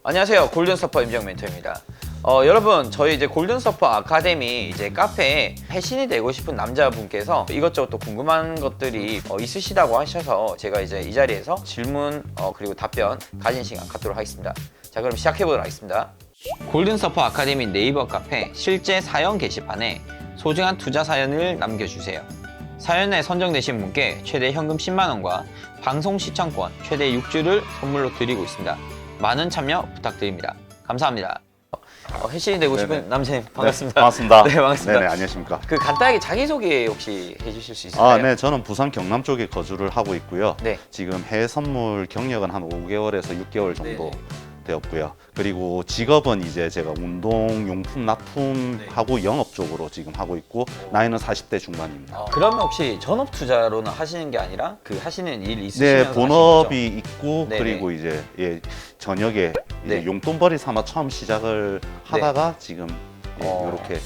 안녕하세요. 골든서퍼 임정 멘토입니다. 여러분, 저희 이제 골든서퍼 아카데미 이제 카페에 해신이 되고 싶은 남자분께서 이것저것 또 궁금한 것들이 있으시다고 하셔서 제가 이제 이 자리에서 질문 그리고 답변 가진 시간 갖도록 하겠습니다. 자, 그럼 시작해 보도록 하겠습니다. 골든서퍼 아카데미 네이버 카페 실제 사연 게시판에 소중한 투자 사연을 남겨주세요. 사연에 선정되신 분께 최대 현금 10만 원과 방송 시청권 최대 6주를 선물로 드리고 있습니다. 많은 참여 부탁드립니다. 감사합니다. 해신이 되고 싶은 네네. 남자님 반갑습니다. 네, 반갑습니다. 네, 반갑습니다. 네네, 안녕하십니까. 그 간단하게 자기소개 혹시 해주실 수 있을까요? 아, 네, 저는 부산 경남 쪽에 거주를 하고 있고요. 네. 지금 해외 선물 경력은 한 5개월에서 6개월 정도 네네. 되었고요. 그리고 직업은 이제 제가 운동용품 납품하고 영업 쪽으로 지금 하고 있고 나이는 40대 중반입니다. 그러면 혹시 전업 투자로는 하시는 게 아니라 그 하시는 일 네, 있으시면서 본업이 있고 네네. 그리고 이제 저녁에 네. 이제 용돈벌이 삼아 처음 시작을 하다가 지금 이렇게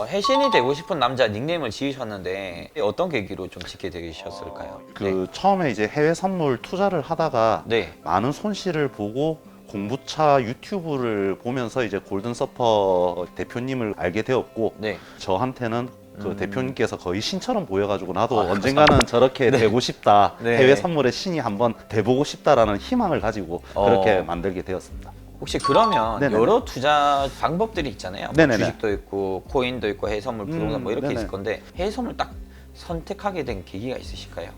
해신이 되고 싶은 남자 닉네임을 지으셨는데 어떤 계기로 좀 짓게 되셨을까요? 그 처음에 이제 해외 선물 투자를 하다가 네. 많은 손실을 보고 공부차 유튜브를 보면서 이제 골든서퍼 대표님을 알게 되었고 네. 저한테는 그 대표님께서 거의 신처럼 보여가지고 나도 아, 언젠가는 저렇게 되고 싶다. 네. 해외 선물의 신이 한번 돼보고 싶다라는 희망을 가지고 그렇게 만들게 되었습니다. 혹시 그러면 네네네. 여러 투자 방법들이 있잖아요. 뭐 네네네. 주식도 있고 코인도 있고 해외 선물, 부동산 뭐 이렇게 네네. 있을 건데 해외 선물 딱 선택하게 된 계기가 있으실까요?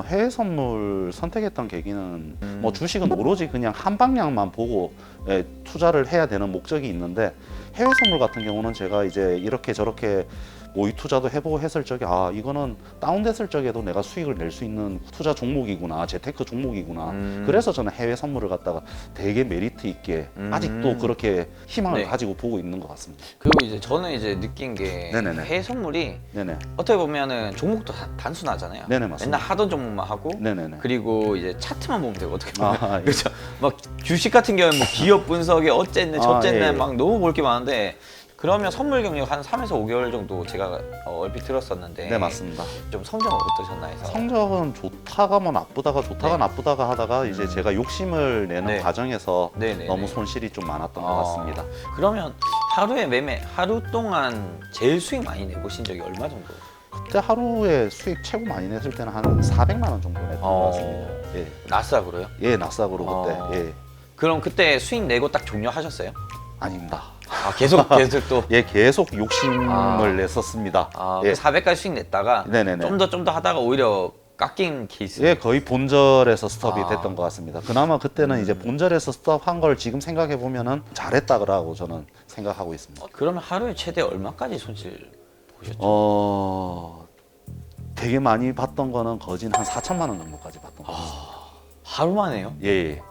해외 선물 선택했던 계기는 뭐 주식은 오로지 그냥 한 방향만 보고 투자를 해야 되는 목적이 있는데 해외 선물 같은 경우는 제가 이제 이렇게 저렇게 모의 투자도 해보고 했을 적에 아 이거는 다운됐을 적에도 내가 수익을 낼 수 있는 투자 종목이구나, 재테크 종목이구나. 그래서 저는 해외 선물을 갖다가 되게 메리트 있게 아직도 그렇게 희망을 네. 가지고 보고 있는 것 같습니다. 그리고 이제 저는 이제 느낀 게 네네네. 해외 선물이 네네. 어떻게 보면은 종목도 단순하잖아요. 네네, 맞습니다. 맨날 하던 종목만 하고 네네네. 그리고 이제 차트만 보면 되고 어떻게 보면 아, 예. 그렇죠. 막 주식 같은 경우는 뭐 기업 분석에 어쨌네 저쨌네 예, 예. 막 너무 볼 게 많은데 그러면 선물 경력 한 3에서 5개월 정도 제가 얼핏 들었었는데 네, 맞습니다. 좀 성적은 어떠셨나 해서 성적은 좋다가 뭐 나쁘다가 좋다가 네. 나쁘다가 하다가 이제 제가 욕심을 내는 네. 과정에서 네네네. 너무 손실이 좀 많았던 것 같습니다. 그러면 하루에 하루 동안 제일 수익 많이 내보신 적이 얼마 정도? 그때 하루에 수익 최고 많이 냈을 때는 한 400만 원 정도 냈던 것 같습니다. 예, 나스닥으로요? 예, 나스닥으로 그때. 예, 그럼 그때 수익 내고 딱 종료하셨어요? 아닙니다. 계속 또 예, 계속 욕심을 냈었습니다. 예, 400까지 수익 냈다가 네네네. 좀 더 하다가 오히려 깎인 케이스. 예, 거의 본절에서 스톱이 아. 됐던 것 같습니다. 그나마 그때는 이제 본절에서 스톱한 걸 지금 생각해 보면은 잘했다고 저는 생각하고 있습니다. 그러면 하루에 최대 얼마까지 손실 보셨죠? 되게 많이 봤던 거는 거진 한 4천만 원 정도까지 봤던 것 같습니다. 하루 만에요? 예, 예.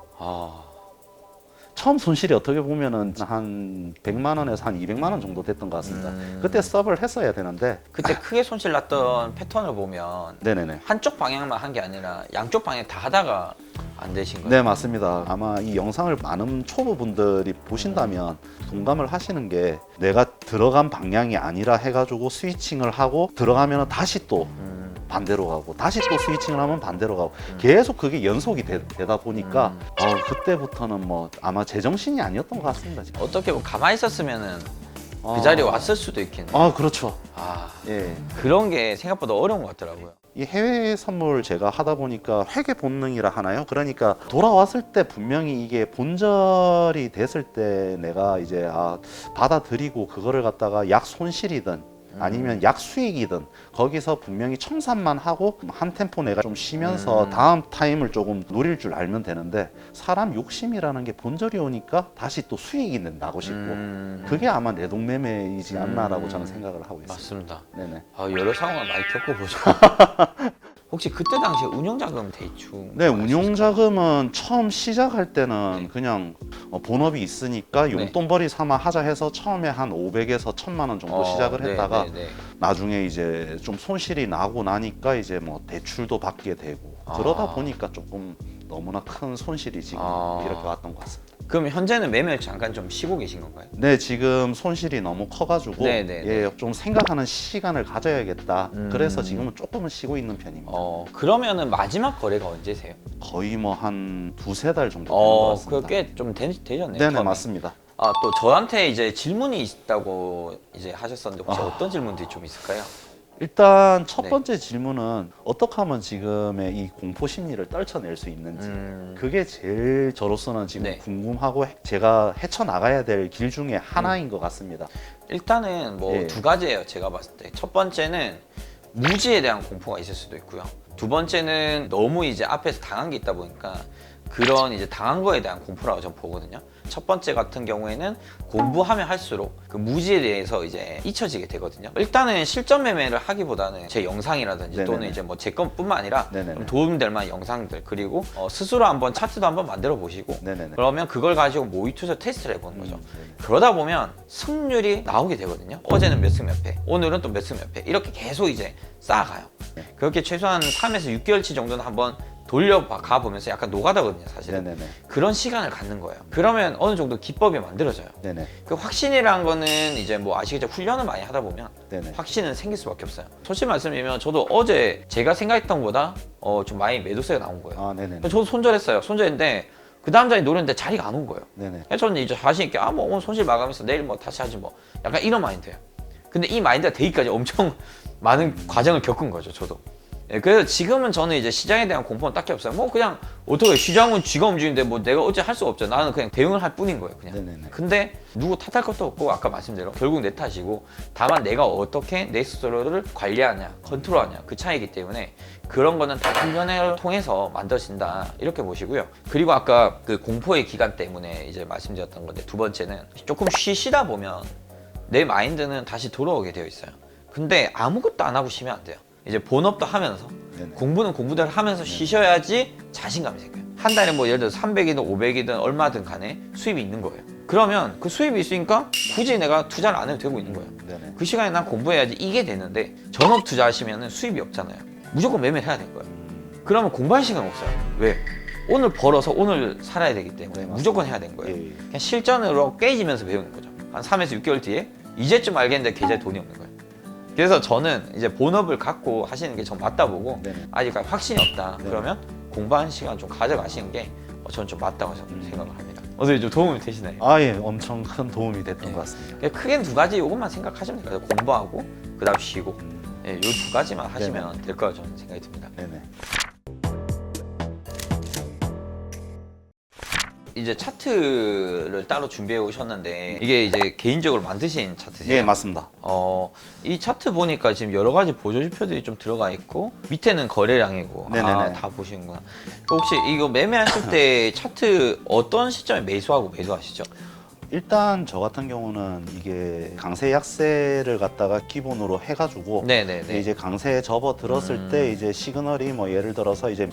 처음 손실이 어떻게 보면은 한 100만 원에서 한 200만 원 정도 됐던 것 같습니다. 그때 스톱을 했어야 되는데. 그때 크게 손실 났던 패턴을 보면 네네네. 한쪽 방향만 한 게 아니라 양쪽 방향 다 하다가 안 되신 거예요? 네, 맞습니다. 아마 이 영상을 많은 초보분들이 보신다면 동감을 하시는 게 내가 들어간 방향이 아니라 해가지고 스위칭을 하고 들어가면 다시 또 반대로 가고 다시 또 스위칭을 하면 반대로 가고 계속 그게 연속이 되다 보니까 그때부터는 뭐 아마 제정신이 아니었던 것 같습니다. 지금. 어떻게 보면 가만히 있었으면은 그 자리에 왔을 수도 있겠네요. 그렇죠. 예. 그런 게 생각보다 어려운 것 같더라고요. 이 해외 선물 제가 하다 보니까 회계 본능이라 하나요? 그러니까 돌아왔을 때 분명히 이게 본절이 됐을 때 내가 이제 받아들이고 그거를 갖다가 약 손실이든 아니면 약 수익이든 거기서 분명히 청산만 하고 한 템포 내가 좀 쉬면서 다음 타임을 조금 노릴 줄 알면 되는데 사람 욕심이라는 게 본절이 오니까 다시 또 수익이 나고 싶고 그게 아마 내동매매이지 않나라고 저는 생각을 하고 있습니다. 맞습니다. 네네. 여러 상황을 많이 겪어보죠. 혹시 그때 당시에 운용자금 대충 네, 운용자금은 처음 시작할 때는 그냥 본업이 있으니까 용돈벌이 삼아 하자 해서 처음에 한 500에서 1000만 원 정도 시작을 했다가 나중에 이제 좀 손실이 나고 나니까 이제 뭐 대출도 받게 되고 그러다 보니까 조금 너무나 큰 손실이 지금 아. 이렇게 왔던 것 같습니다. 그럼 현재는 매매를 잠깐 좀 쉬고 계신 건가요? 네, 지금 손실이 너무 커가지고 네네. 예, 좀 생각하는 시간을 가져야겠다. 음. 그래서 지금은 조금은 쉬고 있는 편입니다. 그러면은 마지막 거래가 언제세요? 거의 뭐 한 두세 달 정도 되는 것 같습니다. 그꽤 좀 되셨네요. 네네, 처음에. 맞습니다. 아, 또 저한테 이제 질문이 있다고 이제 하셨었는데 혹시 아. 어떤 질문들이 좀 있을까요? 일단 첫 네. 번째 질문은 어떻게 하면 지금의 이 공포 심리를 떨쳐낼 수 있는지 그게 제일 저로서는 지금 네. 궁금하고 제가 헤쳐나가야 될 길 중에 하나인 것 같습니다. 일단은 뭐 예. 두 가지예요. 제가 봤을 때. 첫 번째는 무지에 대한 공포가 있을 수도 있고요. 두 번째는 너무 이제 앞에서 당한 게 있다 보니까 그런 이제 당한 거에 대한 공포라고 저는 보거든요. 첫 번째 같은 경우에는 공부하면 할수록 그 무지에 대해서 이제 잊혀지게 되거든요. 일단은 실전 매매를 하기보다는 제 영상이라든지 네네네. 또는 이제 뭐 제 것뿐만 아니라 네네네. 좀 도움될 만한 영상들 그리고 스스로 한번 차트도 한번 만들어 보시고 네네네. 그러면 그걸 가지고 모의 투자 테스트를 해보는 거죠. 네네. 그러다 보면 승률이 나오게 되거든요. 어제는 몇 승 몇 패, 오늘은 또 몇 승 몇 패 이렇게 계속 이제 쌓아가요. 그렇게 최소한 3에서 6개월치 정도는 한번 돌려가 보면서 약간 노가다거든요, 사실은. 네네네. 그런 시간을 갖는 거예요. 그러면 어느 정도 기법이 만들어져요. 네네. 그 확신이라는 거는 이제 뭐 아시겠죠? 훈련을 많이 하다 보면 네네. 확신은 생길 수밖에 없어요. 솔직히 말씀드리면 저도 어제 제가 생각했던 것보다 좀 많이 매도세가 나온 거예요. 아, 네네. 저도 손절했어요. 손절했는데 그 다음 장에 노렸는데 자리가 안 온 거예요. 네네. 그래서 저는 이제 자신 있게 뭐 오늘 손실 마감해서 내일 뭐 다시 하지 뭐 약간 이런 마인드예요. 근데 이 마인드가 되기까지 엄청 많은 과정을 겪은 거죠, 저도. 예, 그래서 지금은 저는 이제 시장에 대한 공포는 딱히 없어요. 뭐 그냥 어떻게 시장은 쥐가 움직이는데 뭐 내가 어째 할 수가 없죠. 나는 그냥 대응을 할 뿐인 거예요, 그냥. 네네네. 근데 누구 탓할 것도 없고 아까 말씀대로 결국 내 탓이고 다만 내가 어떻게 내 스스로를 관리하냐, 컨트롤하냐 그 차이기 때문에 그런 거는 다 훈련을 통해서 만들어진다 이렇게 보시고요. 그리고 아까 그 공포의 기간 때문에 이제 말씀드렸던 건데 두 번째는 조금 쉬시다 보면 내 마인드는 다시 돌아오게 되어 있어요. 근데 아무것도 안 하고 쉬면 안 돼요. 이제 본업도 하면서 네네. 공부는 공부대로 하면서 쉬셔야지 자신감이 생겨요. 한 달에 뭐 예를 들어서 300이든 500이든 얼마든 간에 수입이 있는 거예요. 그러면 그 수입이 있으니까 굳이 내가 투자를 안 해도 되고 있는 거예요. 네네. 그 시간에 난 공부해야지 이게 되는데 전업 투자하시면 수입이 없잖아요. 무조건 매매를 해야 될 거예요. 그러면 공부할 시간 없어요. 왜? 오늘 벌어서 오늘 살아야 되기 때문에 네, 무조건 해야 되는 거예요. 예, 예. 그냥 실전으로 깨지면서 배우는 거죠. 한 3에서 6개월 뒤에 이제쯤 알겠는데 계좌에 돈이 없는 거예요. 그래서 저는 이제 본업을 갖고 하시는 게 전 맞다 보고 네네. 아직까지 확신이 없다. 네네. 그러면 공부하는 시간 좀 가져가시는 게 저는 좀 맞다고 생각을 합니다. 어떻게 좀 도움이 되시나요? 아, 예, 엄청 큰 도움이 됐던 예. 것 같습니다. 크게는 두 가지 이것만 생각하시면 돼요. 공부하고 그다음 쉬고 이 두 가지만 하시면 될 거라 저는 생각이 듭니다. 네네. 이제 차트를 따로 준비해 오셨는데 이게 이제 개인적으로 만드신 차트세요? 예, 맞습니다. 이 차트 보니까 지금 여러 가지 보조지표들이 좀 들어가 있고 밑에는 거래량이고 네네네. 다 보시는구나. 혹시 이거 매매하실 때 차트 어떤 시점에 매수하고 매도하시죠? 일단 저 같은 경우는 이게 강세 약세를 갖다가 기본으로 해가지고 네네네. 이제 강세에 접어 들었을 때 이제 시그널이 뭐 예를 들어서 이제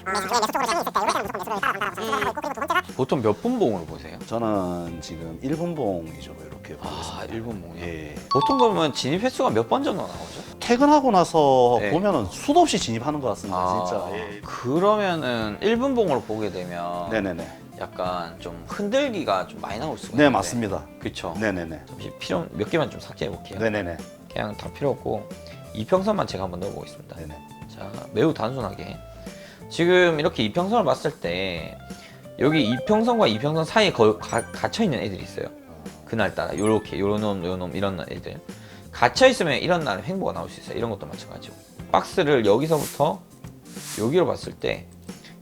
보통 몇 분봉으로 보세요? 저는 지금 1분봉 위주로 이렇게 보고 있습니다. 1분봉이요? 예. 보통 그러면 진입 횟수가 몇 번 정도 나오죠? 퇴근하고 나서 네. 보면은 수도 없이 진입하는 것 같습니다. 진짜. 예. 그러면은 1분봉으로 보게 되면 네네네. 약간 좀 흔들기가 좀 많이 나올 수가 네, 있는데 맞습니다. 그쵸? 네네네. 잠시 필요 몇 개만 좀 삭제해 볼게요. 네네네. 그냥 다 필요 없고 이평선만 제가 한번 넣어보겠습니다. 네네. 자, 매우 단순하게 지금 이렇게 이평선을 봤을 때 여기 이평선과 이평선 사이에 갇혀 있는 애들이 있어요. 그날따라 요렇게 요런 놈 이런 애들 갇혀 있으면 이런 날은 횡보가 나올 수 있어요. 이런 것도 마찬가지고 박스를 여기서부터 여기로 봤을 때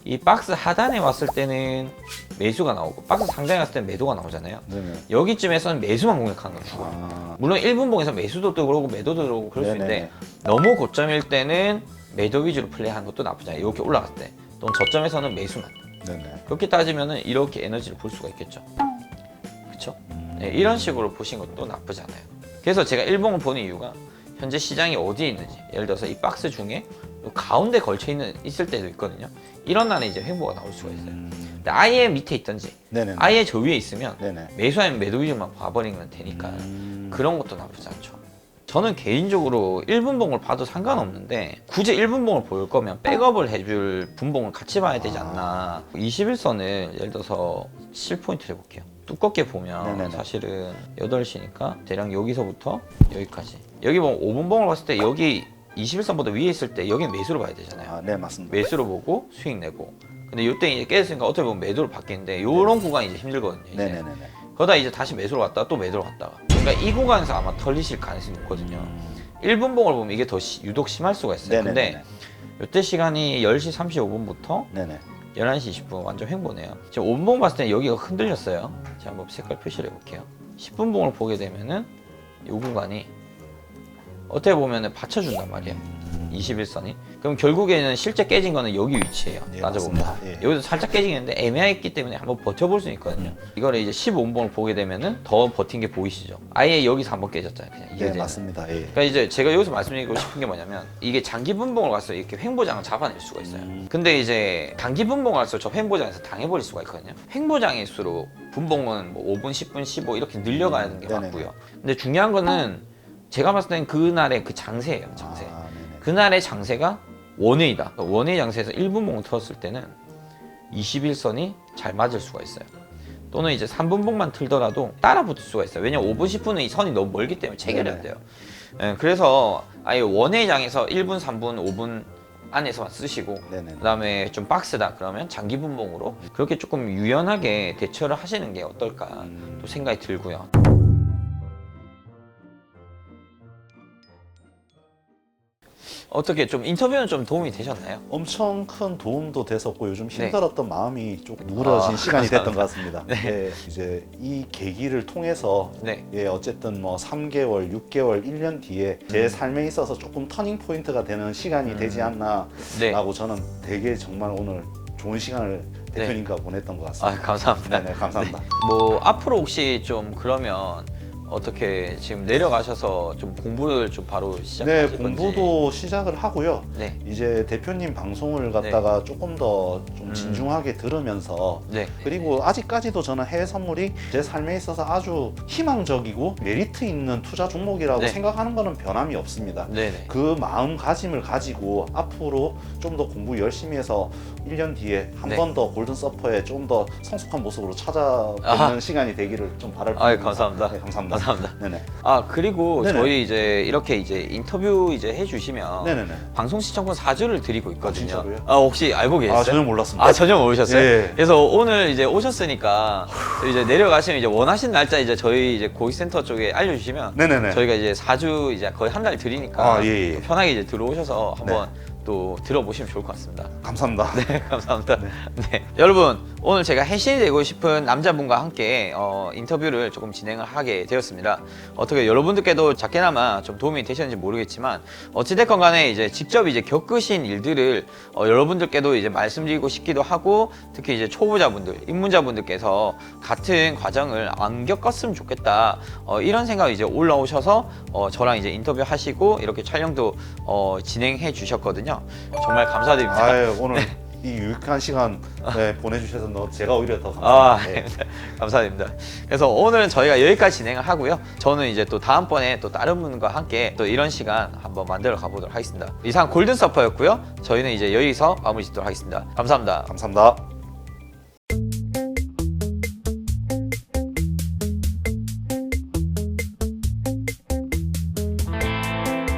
이 박스 하단에 왔을 때는 매수가 나오고 박스 상단에 왔을 때는 매도가 나오잖아요. 네네. 여기쯤에서는 매수만 공략하는 거죠. 아, 물론 1분봉에서 매수도 들어오고 매도도 들어오고 그럴 수 네네. 있는데 너무 고점일 때는 매도 위주로 플레이하는 것도 나쁘지 않아요. 이렇게 올라갔을 때 또는 저점에서는 매수만. 네네. 그렇게 따지면은 이렇게 에너지를 볼 수가 있겠죠. 그렇죠? 네, 이런 식으로 보신 것도 나쁘지 않아요. 그래서 제가 일봉을 보는 이유가 현재 시장이 어디에 있는지, 예를 들어서 이 박스 중에 가운데 걸쳐 있을 때도 있거든요. 이런 날에 이제 횡보가 나올 수가 있어요. 근데 아예 밑에 있든지 네네. 아예 저 위에 있으면 네네. 매수 아니면 매도 위주만 봐버리면 되니까 음. 그런 것도 나쁘지 않죠. 저는 개인적으로 1분봉을 봐도 상관없는데 굳이 1분봉을 볼 거면 백업을 해줄 분봉을 같이 봐야 되지 않나. 21선을 예를 들어서 7포인트를 해볼게요. 두껍게 보면 네네네. 사실은 8시니까 대략 여기서부터 여기까지. 여기 보면 5분봉을 봤을 때 여기 21선보다 위에 있을 때 여기 매수로 봐야 되잖아요. 아, 네, 맞습니다. 매수로 보고 수익 내고. 근데 이때 이제 깨졌으니까 어떻게 보면 매도로 바뀌는데 요런 구간이 이제 힘들거든요. 이제. 네네네. 그러다 이제 다시 매수로 갔다가 또 매도로 갔다가. 그러니까 이 구간에서 아마 털리실 가능성이 높거든요. 1분봉을 보면 이게 더 유독 심할 수가 있어요. 네네네. 근데 이때 시간이 10시 35분부터 네네. 11시 20분 완전 횡보네요. 지금 5분봉 봤을 때 여기가 흔들렸어요. 제가 한번 색깔 표시를 해볼게요. 10분봉을 보게 되면은 이 구간이 어떻게 보면은 받쳐준단 말이에요. 21선이. 그럼 결국에는 실제 깨진 거는 여기 위치예요. 예, 따져보면. 맞습니다. 예. 여기서 살짝 깨지겠는데 애매했기 때문에 한번 버텨볼 수 있거든요. 이거를 이제 15분봉을 보게 되면은 더 버틴 게 보이시죠? 아예 여기서 한번 깨졌잖아요. 그냥 네, 이해되는. 맞습니다. 예. 그러니까 이제 제가 여기서 말씀드리고 싶은 게 뭐냐면 이게 장기 분봉을 가서 이렇게 횡보장을 잡아낼 수가 있어요. 근데 이제 단기 분봉을 가서 저 횡보장에서 당해버릴 수가 있거든요. 횡보장일수록 분봉은 뭐 5분, 10분, 15 이렇게 늘려가는 게 네네네. 맞고요. 근데 중요한 거는 제가 봤을 때는 그날의 그 장세예요. 장세. 아, 네네. 그날의 장세가 원웨이다. 원웨이 장세에서 1분봉을 틀었을 때는 21선이 잘 맞을 수가 있어요. 또는 이제 3분봉만 틀더라도 따라 붙을 수가 있어요. 왜냐면 5분, 10분은 이 선이 너무 멀기 때문에 체결이 안 돼요. 예, 그래서 아예 원웨이 장에서 1분, 3분, 5분 안에서만 쓰시고 네네. 그다음에 좀 박스다 그러면 장기 분봉으로 그렇게 조금 유연하게 대처를 하시는 게 어떨까 또 생각이 들고요. 어떻게 좀 인터뷰는 좀 도움이 되셨나요? 엄청 큰 도움도 됐었고 요즘 네. 힘들었던 마음이 좀 누그러진 아, 시간이 됐던 것 같습니다. 네. 예, 이제 이 계기를 통해서 네. 예, 어쨌든 뭐 3개월, 6개월, 1년 뒤에 제 삶에 있어서 조금 터닝 포인트가 되는 시간이 되지 않나라고 네. 저는 되게 정말 오늘 좋은 시간을 대표님과 보냈던 것 아, 같습니다. 감사합니다. 네, 감사합니다. 뭐 앞으로 혹시 좀 그러면 어떻게 지금 내려가셔서 좀 공부를 좀 바로 네, 시작하실 건지. 공부도 시작을 하고요. 네. 이제 대표님 방송을 갖다가 조금 더 좀 진중하게 들으면서 네. 그리고 아직까지도 저는 해외 선물이 제 삶에 있어서 아주 희망적이고 메리트 있는 투자 종목이라고 네. 생각하는 거는 변함이 없습니다. 네네. 그 마음가짐을 가지고 앞으로 좀 더 공부 열심히 해서 1년 뒤에 한 네. 번 더 골든 서퍼에 좀 더 성숙한 모습으로 찾아뵙는 아하. 시간이 되기를 좀 바랄 아이, 뿐입니다. 감사합니다. 네, 감사합니다. 감사합니다. 네네. 아 그리고 네네. 저희 이제 이렇게 이제 인터뷰 이제 해주시면 네네네. 방송 시청권 4주를 드리고 있거든요. 진짜로요? 아 혹시 알고 계셨어요? 아, 전혀 몰랐습니다. 아 전혀 모르셨어요? 예. 그래서 오늘 이제 오셨으니까 이제 내려가시면 이제 원하신 날짜 이제 저희 이제 고객센터 쪽에 알려주시면 네네네. 저희가 이제 4주 이제 거의 한 달 드리니까 아, 예, 예. 편하게 이제 들어오셔서 한번 또 들어보시면 좋을 것 같습니다. 감사합니다. 네, 감사합니다. 네. 여러분, 오늘 제가 해신이 되고 싶은 남자분과 함께 인터뷰를 조금 진행을 하게 되었습니다. 어떻게 여러분들께도 작게나마 좀 도움이 되셨는지 모르겠지만 어찌됐건 간에 이제 직접 이제 겪으신 일들을 여러분들께도 이제 말씀드리고 싶기도 하고 특히 이제 초보자분들, 입문자분들께서 같은 과정을 안 겪었으면 좋겠다. 이런 생각이 이제 올라오셔서 저랑 이제 인터뷰 하시고 이렇게 촬영도 진행해 주셨거든요. 정말 감사드립니다. 아유, 오늘 이 유익한 시간 보내주셔서 제가 오히려 더 아, 감사합니다. 감사드립니다. 그래서 오늘은 저희가 여기까지 진행을 하고요. 저는 이제 또 다음번에 또 다른 분과 함께 또 이런 시간 한번 만들어 가보도록 하겠습니다. 이상 골든 서퍼였고요. 저희는 이제 여기서 마무리 짓도록 하겠습니다. 감사합니다. 감사합니다.